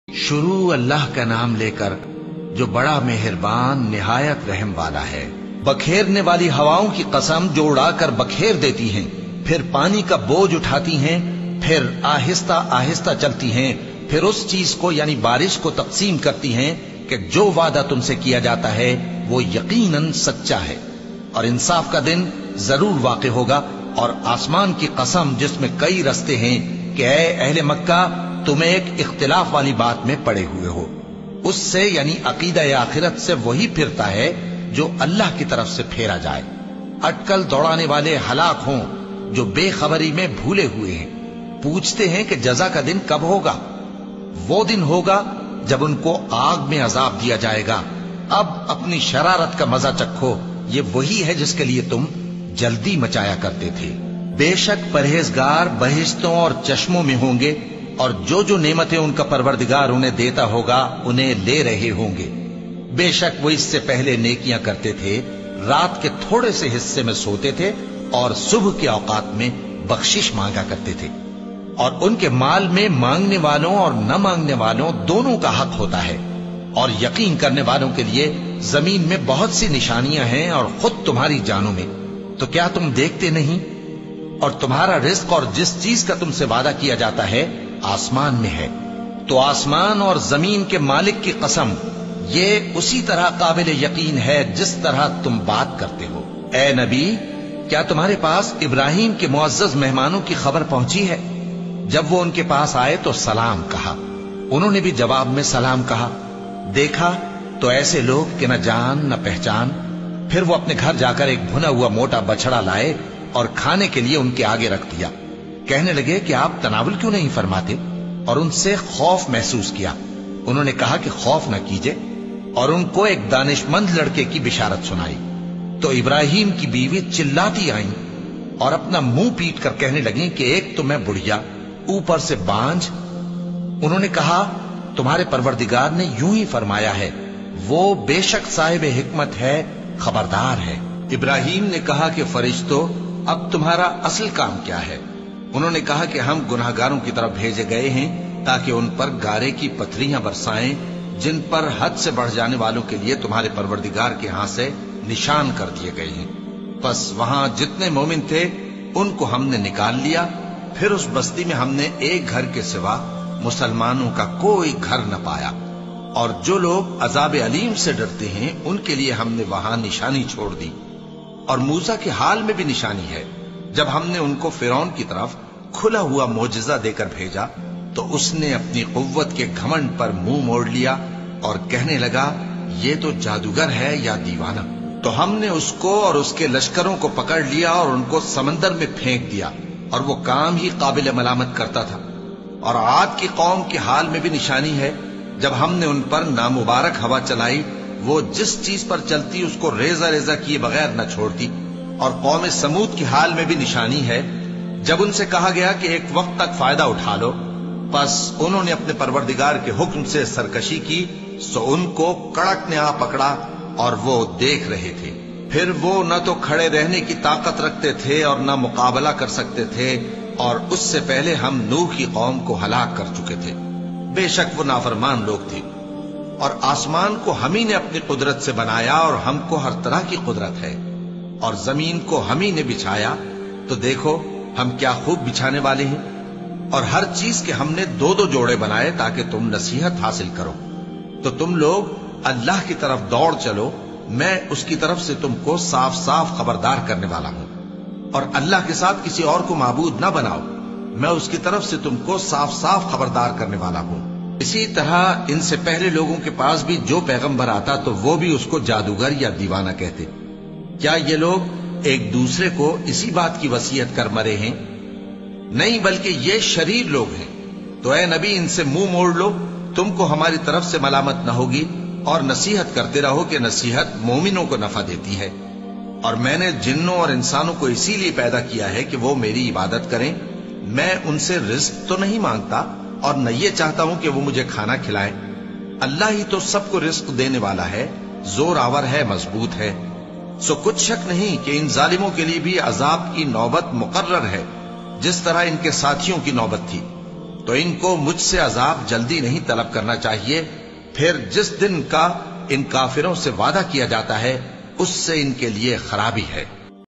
शुरू अल्लाह का नाम लेकर जो बड़ा मेहरबान निहायत रहम वाला है। बखेरने वाली हवाओं की कसम जो उड़ाकर बखेर देती हैं, फिर पानी का बोझ उठाती हैं, फिर आहिस्ता आहिस्ता चलती हैं, फिर उस चीज को यानी बारिश को तकसीम करती हैं कि जो वादा तुमसे किया जाता है वो यकीनन सच्चा है और इंसाफ का दिन जरूर वाक़े होगा। और आसमान की कसम जिसमें कई रस्ते हैं कि ऐ अहले मक्का तुम एक इख्तिलाफ वाली बात में पड़े हुए हो, उससे यानी अकीदा या आखिरत से वही फिरता है जो अल्लाह की तरफ से फेरा जाए। अटकल दौड़ाने वाले हलाक हों जो बेखबरी में भूले हुए हैं। पूछते हैं कि जजा का दिन कब होगा? वो दिन होगा जब उनको आग में अजाब दिया जाएगा। अब अपनी शरारत का मजा चखो, ये वही है जिसके लिए तुम जल्दी मचाया करते थे। बेशक परहेजगार बहिश्तों और चश्मों में होंगे और जो जो नेमतें उनका परवरदिगार उन्हें देता होगा उन्हें ले रहे होंगे। बेशक वो इससे पहले नेकियां करते थे, रात के थोड़े से हिस्से में सोते थे और सुबह के औकात में बख्शिश मांगा करते थे। और उनके माल में मांगने वालों और न मांगने वालों दोनों का हक होता है। और यकीन करने वालों के लिए जमीन में बहुत सी निशानियां हैं और खुद तुम्हारी जानों में। तो क्या तुम देखते नहीं? और तुम्हारा रिज्क और जिस चीज का तुमसे वादा किया जाता है आसमान में है। तो आसमान और जमीन के मालिक की कसम, ये उसी तरह काबिल यकीन है जिस तरह तुम बात करते हो। ए नबी, क्या तुम्हारे पास इब्राहिम के मुअज्जज मेहमानों की खबर पहुंची है? जब वो उनके पास आए तो सलाम कहा, उन्होंने भी जवाब में सलाम कहा। देखा तो ऐसे लोग कि न जान न पहचान। फिर वो अपने घर जाकर एक भुना हुआ मोटा बछड़ा लाए और खाने के लिए उनके आगे रख दिया। कहने लगे कि आप तनावुल क्यों नहीं फरमाते? और उनसे खौफ महसूस किया। उन्होंने कहा कि खौफ न कीजिए, और उनको एक दानिशमंद लड़के की बिशारत सुनाई। तो इब्राहिम की बीवी चिल्लाती आई और अपना मुंह पीट कर कहने लगी कि एक तो मैं बुढ़िया, ऊपर से बांझ। उन्होंने कहा तुम्हारे परवरदिगार ने यूं ही फरमाया है, वो बेशक साहिब हिकमत है, खबरदार है। इब्राहिम ने कहा कि फरिश्तों, अब तुम्हारा असल काम क्या है? उन्होंने कहा कि हम गुनाहगारों की तरफ भेजे गए हैं ताकि उन पर गारे की पथरियां बरसाएं जिन पर हद से बढ़ जाने वालों के लिए तुम्हारे परवरदिगार के यहां से निशान कर दिए गए हैं। बस वहां जितने मोमिन थे उनको हमने निकाल लिया। फिर उस बस्ती में हमने एक घर के सिवा मुसलमानों का कोई घर न पाया। और जो लोग अजाब अलीम से डरते हैं उनके लिए हमने वहां निशानी छोड़ दी। और मूसा के हाल में भी निशानी है। जब हमने उनको फिरौन की तरफ खुला हुआ मोजज़ा देकर भेजा तो उसने अपनी कुव्वत के घमंड पर मुंह मोड़ लिया और कहने लगा, ये तो जादूगर है या दीवाना। तो हमने उसको और उसके लश्करों को पकड़ लिया और उनको समंदर में फेंक दिया, और वो काम ही काबिल मलामत करता था। और आद की कौम के हाल में भी निशानी है। जब हमने उन पर नामुबारक हवा चलाई, वो जिस चीज पर चलती उसको रेजा रेजा किए बगैर न छोड़ती। और कौम समूद के हाल में भी निशानी है। जब उनसे कहा गया कि एक वक्त तक फायदा उठा लो, बस उन्होंने अपने परवरदिगार के हुक्म से सरकशी की, सो उनको कड़क ने आ पकड़ा और वो देख रहे थे। फिर वो न तो खड़े रहने की ताकत रखते थे और न मुकाबला कर सकते थे। और उससे पहले हम नूह की कौम को हलाक कर चुके थे। बेशक वो नाफरमान लोग थे। और आसमान को हम ही ने अपनी कुदरत से बनाया और हमको हर तरह की कुदरत है। और जमीन को हम ही ने बिछाया, तो देखो हम क्या खूब बिछाने वाले हैं। और हर चीज के हमने दो दो जोड़े बनाए ताकि तुम नसीहत हासिल करो। तो तुम लोग अल्लाह की तरफ दौड़ चलो, मैं उसकी तरफ से तुमको साफ साफ खबरदार करने वाला हूं। और अल्लाह के साथ किसी और को माबूद न बनाओ, मैं उसकी तरफ से तुमको साफ साफ खबरदार करने वाला हूं। इसी तरह इनसे पहले लोगों के पास भी जो पैगंबर आता तो वो भी उसको जादूगर या दीवाना कहते। क्या ये लोग एक दूसरे को इसी बात की वसीयत कर मरे हैं? नहीं, बल्कि ये शरीर लोग हैं। तो ए नबी, इनसे मुंह मोड़ लो, तुमको हमारी तरफ से मलामत न होगी। और नसीहत करते रहो कि नसीहत मोमिनों को नफा देती है। और मैंने जिन्नों और इंसानों को इसीलिए पैदा किया है कि वो मेरी इबादत करें। मैं उनसे रिज्क तो नहीं मांगता और न ये चाहता हूं कि वो मुझे खाना खिलाएं। अल्लाह ही तो सबको रिज्क देने वाला है, जोर आवर है, मजबूत है। सो कुछ शक नहीं कि इन जालिमों के लिए भी अजाब की नौबत मुकर्रर है, जिस तरह इनके साथियों की नौबत थी। تو इनको मुझसे अजाब जल्दी नहीं तलब करना चाहिए। फिर जिस दिन का इन काफिरों से वादा किया जाता है उससे इनके लिए खराबी है।